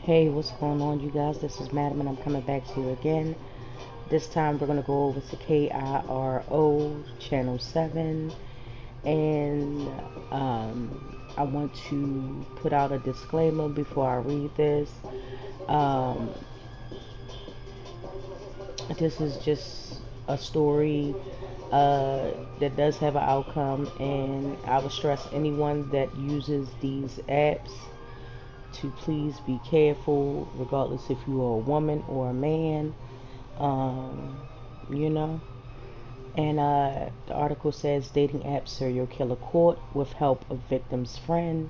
Hey, what's going on, you guys? This is Madam, and I'm coming back to you again. This time, we're going to go over to KIRO Channel 7, and I want to put out a disclaimer before I read this. Um, this is just a story that does have an outcome, and I would stress anyone that uses these apps to please be careful, regardless if you are a woman or a man. Um, you know. And the article says dating app serial killer caught with help of victim's friend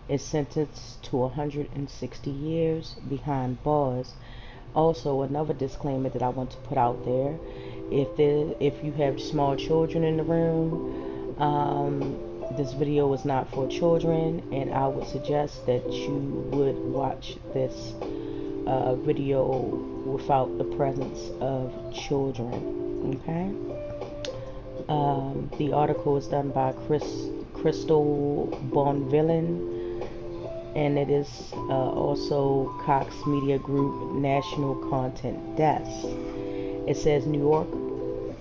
is sentenced to 160 years behind bars. Also, another disclaimer that I want to put out there: if you have small children in the room, this video is not for children, and I would suggest that you would watch this video without the presence of children. Okay. The article is done by Crystal Bonvillian, and it is also Cox Media Group National Content Desk. It says Newark,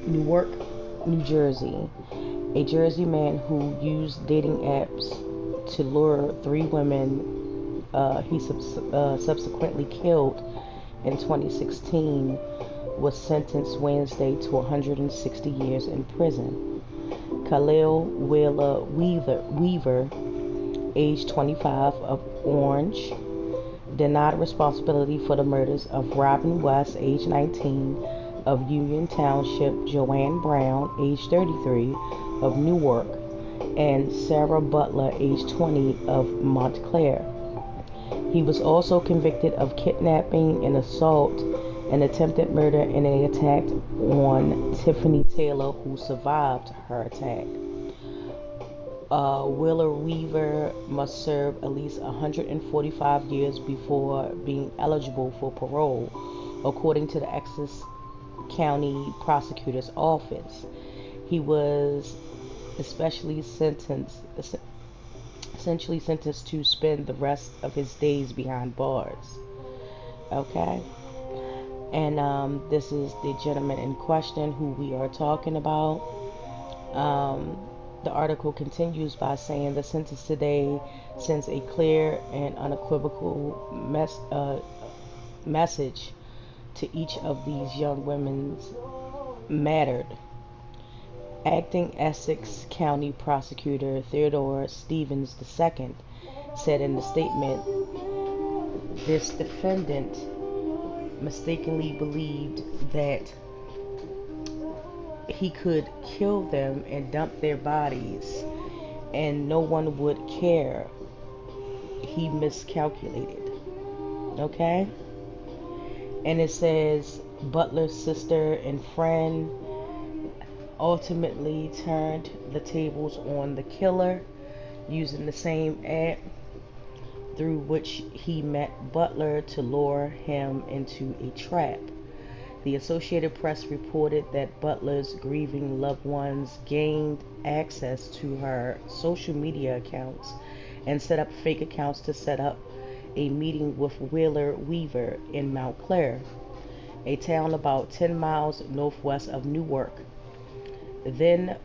New Jersey. A Jersey man who used dating apps to lure three women he subsequently killed in 2016 was sentenced Wednesday to 160 years in prison. Khalil Wheeler Weaver, age 25, of Orange, denied responsibility for the murders of Robin West, age 19, of Union Township, Joanne Brown, age 33, of Newark, and Sarah Butler, age 20, of Montclair. He was also convicted of kidnapping and assault and attempted murder in an attack on Tiffany Taylor, who survived her attack. Wheeler Weaver must serve at least 145 years before being eligible for parole, according to the Essex County Prosecutor's Office. He was essentially sentenced to spend the rest of his days behind bars. Okay? And this is the gentleman in question who we are talking about. The article continues by saying the sentence today sends a clear and unequivocal message to each of these young women's mattered. Acting Essex County Prosecutor Theodore Stevens II said in the statement, this defendant mistakenly believed that he could kill them and dump their bodies and no one would care. He miscalculated. Okay? And it says Butler's sister and friend ultimately turned the tables on the killer using the same app through which he met Butler to lure him into a trap. The Associated Press reported that Butler's grieving loved ones gained access to her social media accounts and set up fake accounts to set up a meeting with Wheeler Weaver in Montclair, a town about 10 miles northwest of Newark. They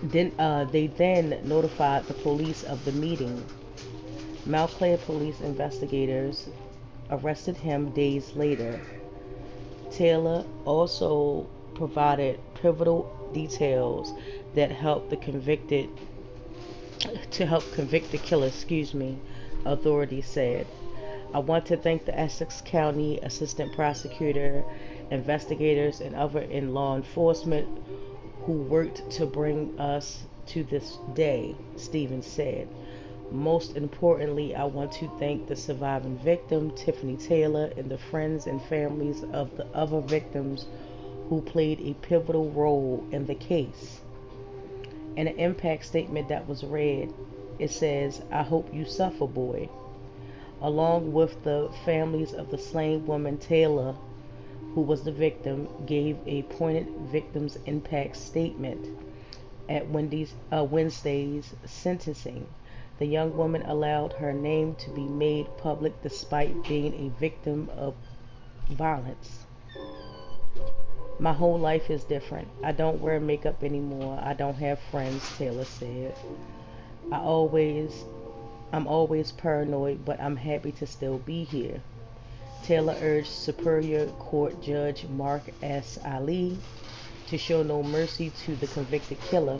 then notified the police of the meeting. Montclair police investigators arrested him days later. Taylor also provided pivotal details that helped convict the killer, authorities said. I want to thank the Essex County Assistant Prosecutor, investigators, and others in law enforcement who worked to bring us to this day, Stevens said. Most importantly, I want to thank the surviving victim, Tiffany Taylor, and the friends and families of the other victims who played a pivotal role in the case. In an impact statement that was read, it says, I hope you suffer, boy. Along with the families of the slain woman, Taylor, who was the victim, gave a poignant victim's impact statement at Wednesday's sentencing. The young woman allowed her name to be made public despite being a victim of violence. My whole life is different. I don't wear makeup anymore. I don't have friends, Taylor said. I always I'm always paranoid, but I'm happy to still be here. Taylor urged Superior Court Judge Mark S. Ali to show no mercy to the convicted killer.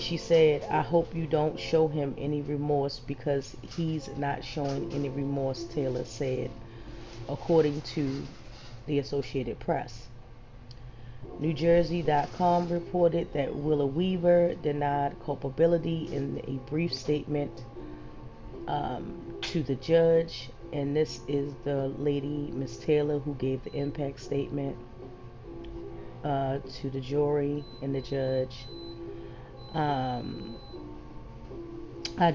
She said, I hope you don't show him any remorse because he's not showing any remorse, Taylor said, according to the Associated Press. NewJersey.com reported that Willa Weaver denied culpability in a brief statement to the judge, and this is the lady, Miss Taylor, who gave the impact statement to the jury and the judge. I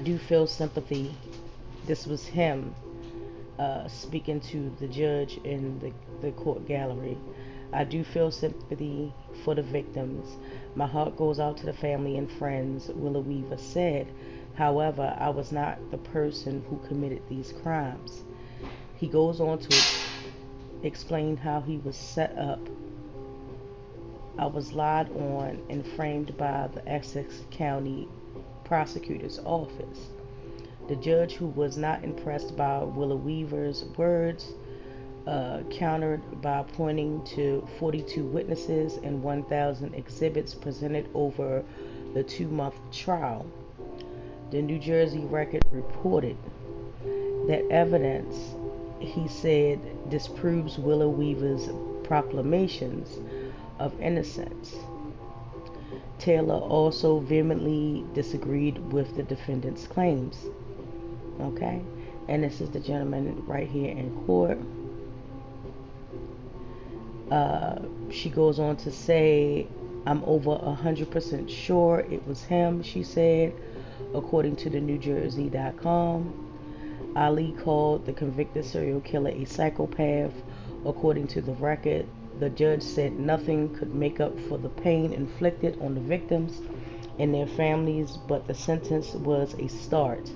do feel sympathy. This was him speaking to the judge in the court gallery. I do feel sympathy for the victims. My heart goes out to the family and friends, Willa Weaver said. However, I was not the person who committed these crimes. He goes on to explain how he was set up. I was lied on and framed by the Essex County Prosecutor's Office. The judge, who was not impressed by Willa Weaver's words, countered by pointing to 42 witnesses and 1,000 exhibits presented over the 2-month trial. The New Jersey Record reported that evidence, he said, disproves Willa Weaver's proclamations of innocence. Taylor also vehemently disagreed with the defendant's claims. Okay, and this is the gentleman right here in court. She goes on to say, I'm over 100% sure it was him, she said, according to the NewJersey.com. Ali called the convicted serial killer a psychopath, according to the record. The judge said nothing could make up for the pain inflicted on the victims and their families, but the sentence was a start.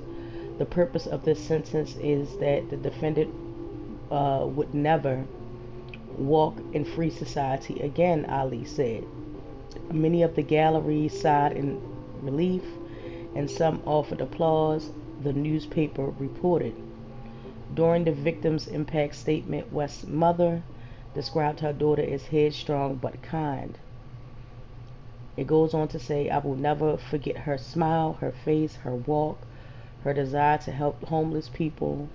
The purpose of this sentence is that the defendant would never walk in free society again, Ali said. Many of the gallery sighed in relief, and some offered applause, the newspaper reported. During the victim's impact statement, West's mother described her daughter as headstrong but kind. It goes on to say, I will never forget her smile, her face, her walk, her desire to help homeless people,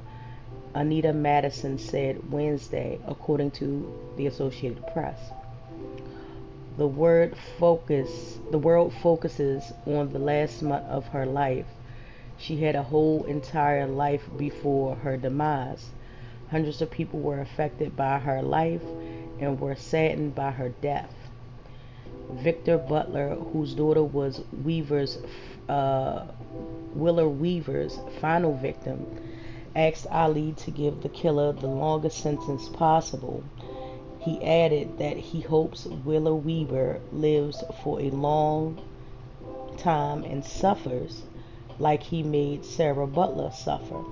Anita Madison said Wednesday, according to the Associated Press. The world focuses on the last month of her life. She had a whole entire life before her demise. Hundreds of people were affected by her life and were saddened by her death. Victor Butler, whose daughter was Willa Weaver's final victim, asked Ali to give the killer the longest sentence possible. He added that he hopes Willa Weaver lives for a long time and suffers like he made Sarah Butler suffer.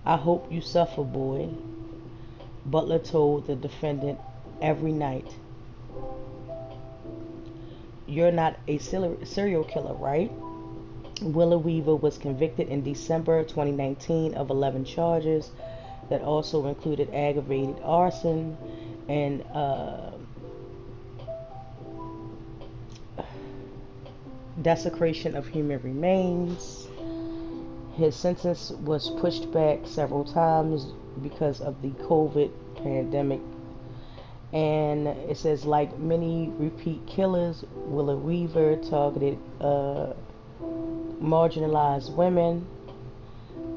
I hope you suffer, boy, Butler told the defendant every night. You're not a serial killer, right? Willa Weaver was convicted in December 2019 of 11 charges that also included aggravated arson and desecration of human remains. His sentence was pushed back several times because of the COVID pandemic. And it says, like many repeat killers, Willa Weaver targeted marginalized women.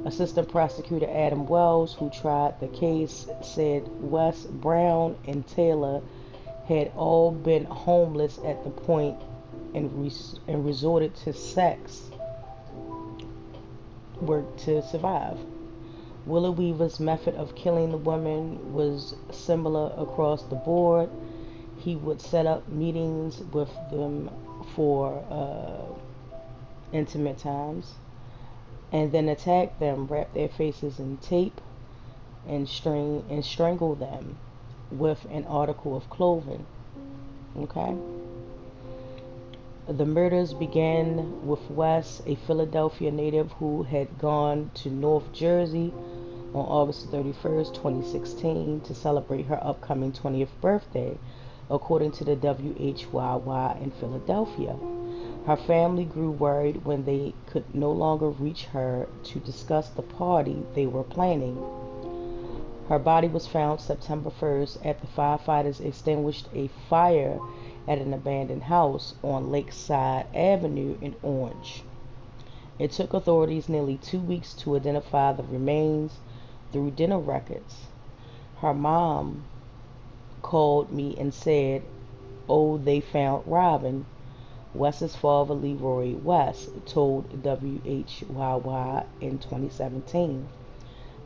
Assistant Prosecutor Adam Wells, who tried the case, said West, Brown, and Taylor had all been homeless at the point and resorted to sex work to survive. Willa Weaver's method of killing the women was similar across the board. He would set up meetings with them for intimate times. and then attacked them, wrapped their faces in tape, and strangled them with an article of clothing. Okay? The murders began with Wes, a Philadelphia native who had gone to North Jersey on August 31st, 2016, to celebrate her upcoming 20th birthday, according to the WHYY in Philadelphia. Her family grew worried when they could no longer reach her to discuss the party they were planning. Her body was found September 1st after firefighters extinguished a fire at an abandoned house on Lakeside Avenue in Orange. It took authorities nearly 2 weeks to identify the remains through dental records. Her mom called me and said, "Oh, they found Robin," Wes's father, Leroy West, told WHYY in 2017.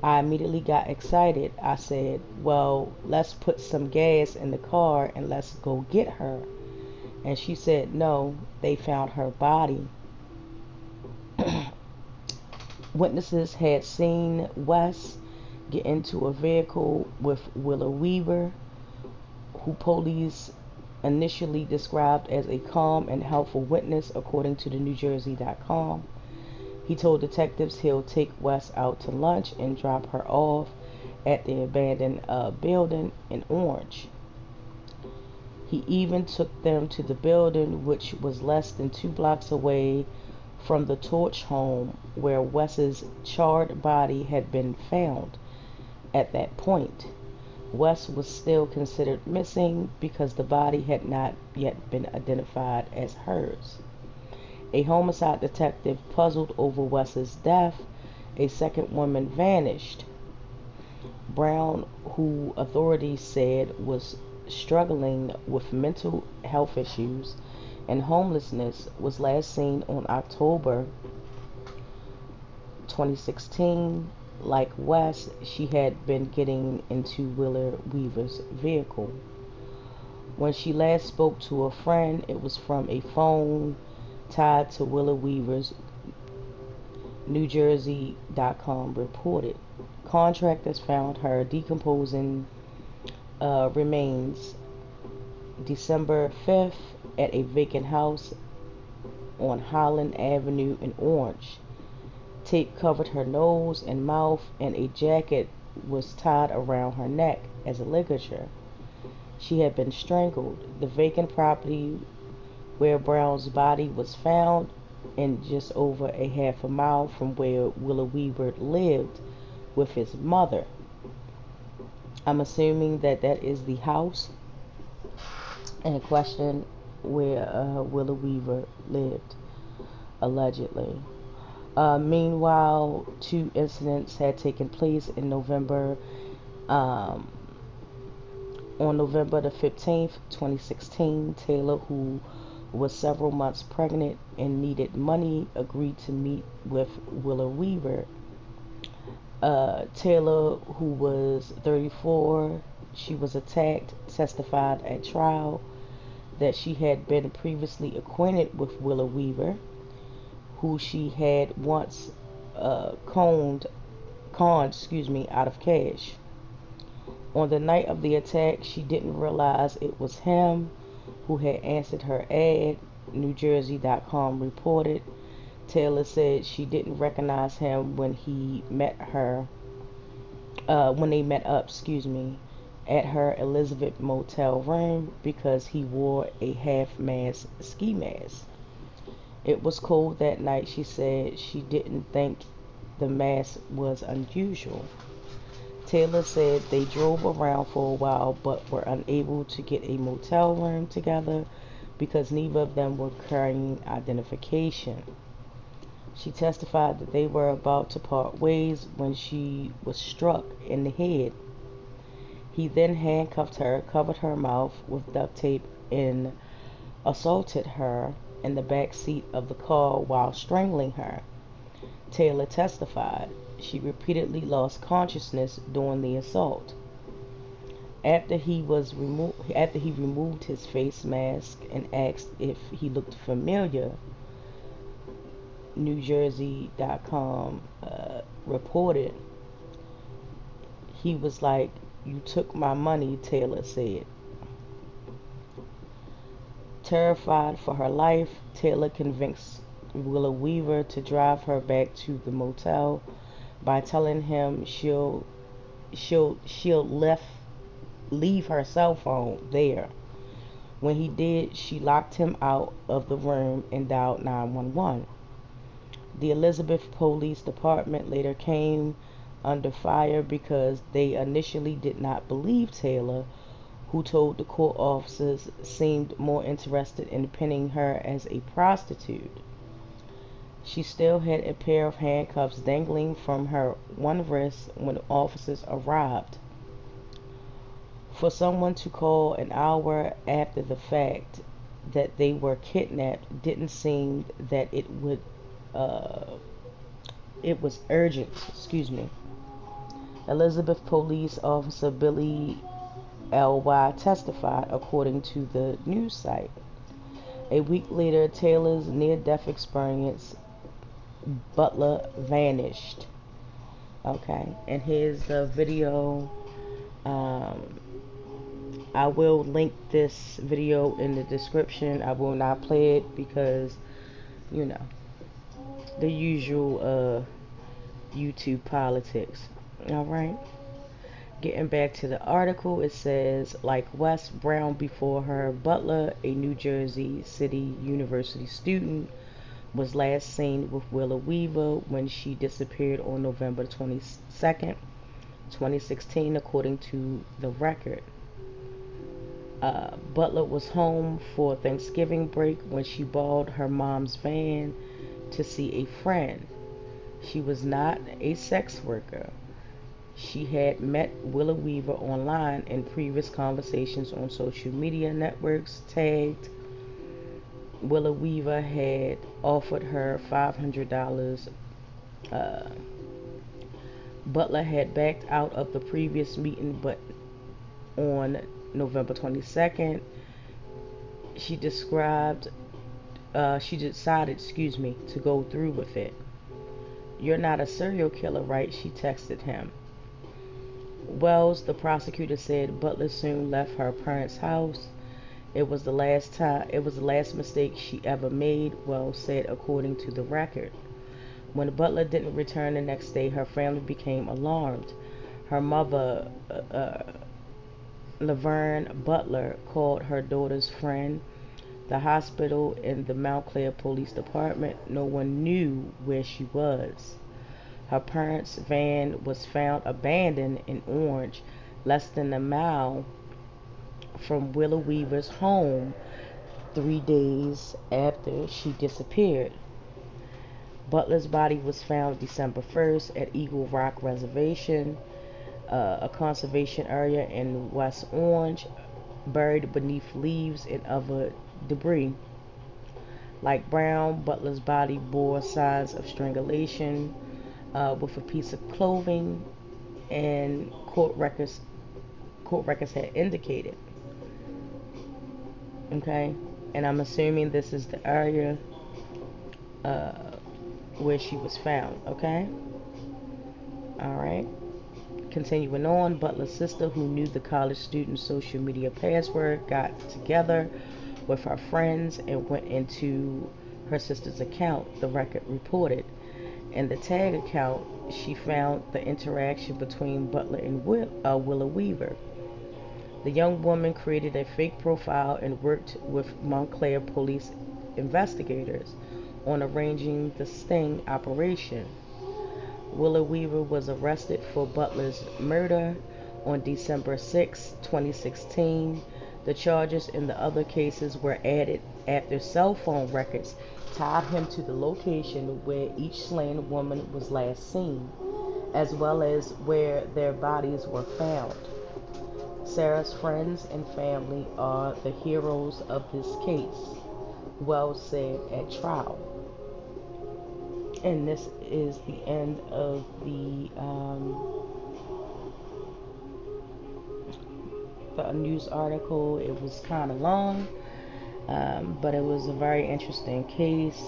I immediately got excited. I said, "Well, let's put some gas in the car and let's go get her." And she said, "No, they found her body." Witnesses had seen West get into a vehicle with Willa Weaver, who police initially described as a calm and helpful witness, according to the NewJersey.com. He told detectives he'll take West out to lunch and drop her off at the abandoned building in Orange. He even took them to the building, which was less than 2 blocks away from the Torch home where Wes's charred body had been found. At that point, Wes was still considered missing because the body had not yet been identified as hers. A homicide detective puzzled over Wes's death. A second woman vanished. Brown, who authorities said was struggling with mental health issues and homelessness, was last seen on October 2016. Like West, she had been getting into Willa Weaver's vehicle. When she last spoke to a friend, it was from a phone tied to Willa Weaver's, NewJersey.com reported. Contractors found her decomposing remains December 5th at a vacant house on Holland Avenue in Orange. Tape covered her nose and mouth, and a jacket was tied around her neck as a ligature. She had been strangled. The vacant property where Brown's body was found, in just over a half a mile from where Willa Weaver lived with his mother. I'm assuming that that is the house in question where Willa Weaver lived, allegedly. Meanwhile, 2 incidents had taken place in November. On November the 15th, 2016, Taylor, who was several months pregnant and needed money, agreed to meet with Willa Weaver. Taylor, who was 34, she was attacked, testified at trial that she had been previously acquainted with Willa Weaver, who she had once conned out of cash. On the night of the attack, she didn't realize it was him who had answered her ad, NewJersey.com reported. Taylor said she didn't recognize him when he met her, when they met up, at her Elizabeth motel room because he wore a half-mast ski mask. It was cold that night, she said. She didn't think the mask was unusual. Taylor said they drove around for a while but were unable to get a motel room together because neither of them were carrying identification. She testified that they were about to part ways when she was struck in the head. He then handcuffed her, covered her mouth with duct tape, and assaulted her in the back seat of the car while strangling her. Taylor testified she repeatedly lost consciousness during the assault. After he removed his face mask and asked if he looked familiar, NewJersey.com reported, he was like, "You took my money," Taylor said. Terrified for her life, Taylor convinced Willow Weaver to drive her back to the motel by telling him she'll leave her cell phone there. When he did, she locked him out of the room and dialed 911. The Elizabeth Police Department later came under fire because they initially did not believe Taylor, who told the court officers seemed more interested in pinning her as a prostitute. She still had a pair of handcuffs dangling from her one wrist when officers arrived. For someone to call an hour after the fact that they were kidnapped didn't seem that it was urgent. Excuse me. Elizabeth Police Officer Billy L.Y. testified, according to the news site. A week later, Taylor's near-death experience, Butler vanished. Okay, and here's the video. I will link this video in the description. I will not play it because, you know, the usual YouTube politics. Alright. Getting back to the article, it says, like Wes Brown before her, Butler, a New Jersey City University student, was last seen with Willow Weaver when she disappeared on November 22nd, 2016, according to the record. Butler was home for Thanksgiving break when she borrowed her mom's van to see a friend. She was not a sex worker. She had met Willow Weaver online in previous conversations on social media networks tagged. Willow Weaver had offered her $500. Butler had backed out of the previous meeting, but on November 22nd, she decided, to go through with it. "You're not a serial killer, right?" she texted him. Wells, the prosecutor, said Butler soon left her parents' house. It was the last mistake she ever made, Wells said, according to the record. When Butler didn't return the next day, her family became alarmed. Her mother, Laverne Butler, called her daughter's friend, the hospital, and the Montclair Police Department. No one knew where she was. Her parents' van was found abandoned in Orange, less than a mile from Willow Weaver's home 3 days after she disappeared. Butler's body was found December 1st at Eagle Rock Reservation, a conservation area in West Orange, buried beneath leaves and other debris. Like Brown, Butler's body bore signs of strangulation with a piece of clothing, and court records had indicated. Okay, and I'm assuming this is the area where she was found. Okay, all right. Continuing on, Butler's sister, who knew the college student's social media password, got together with her friends and went into her sister's account, the record reported. In the tag account, she found the interaction between Butler and Willow Weaver. The young woman created a fake profile and worked with Montclair police investigators on arranging the sting operation. Willow Weaver was arrested for Butler's murder on December 6, 2016. The charges in the other cases were added after cell phone records tied him to the location where each slain woman was last seen, as well as where their bodies were found. Sarah's friends and family are the heroes of this case, Wells said at trial. And this is the end of the news article. It was kind of long, but it was a very interesting case.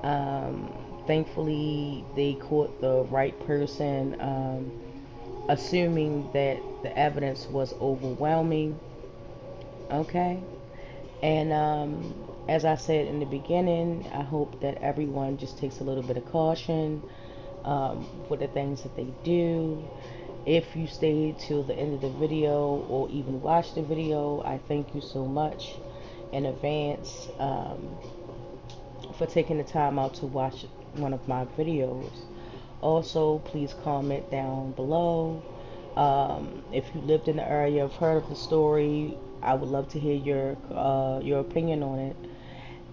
Thankfully, they caught the right person, assuming that the evidence was overwhelming. Okay. And as I said in the beginning, I hope that everyone just takes a little bit of caution with the things that they do. If you stayed till the end of the video or even watched the video, I thank you so much in advance for taking the time out to watch one of my videos. Also, please comment down below. If you lived in the area, have heard of the story, I would love to hear your opinion on it.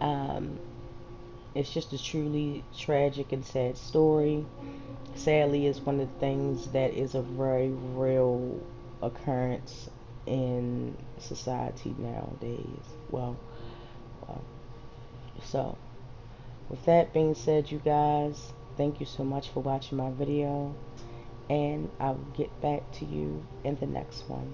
Um, it's just a truly tragic and sad story. Sadly, it's one of the things that is a very real occurrence in society nowadays. Well, so with that being said, you guys, thank you so much for watching my video, and I'll get back to you in the next one.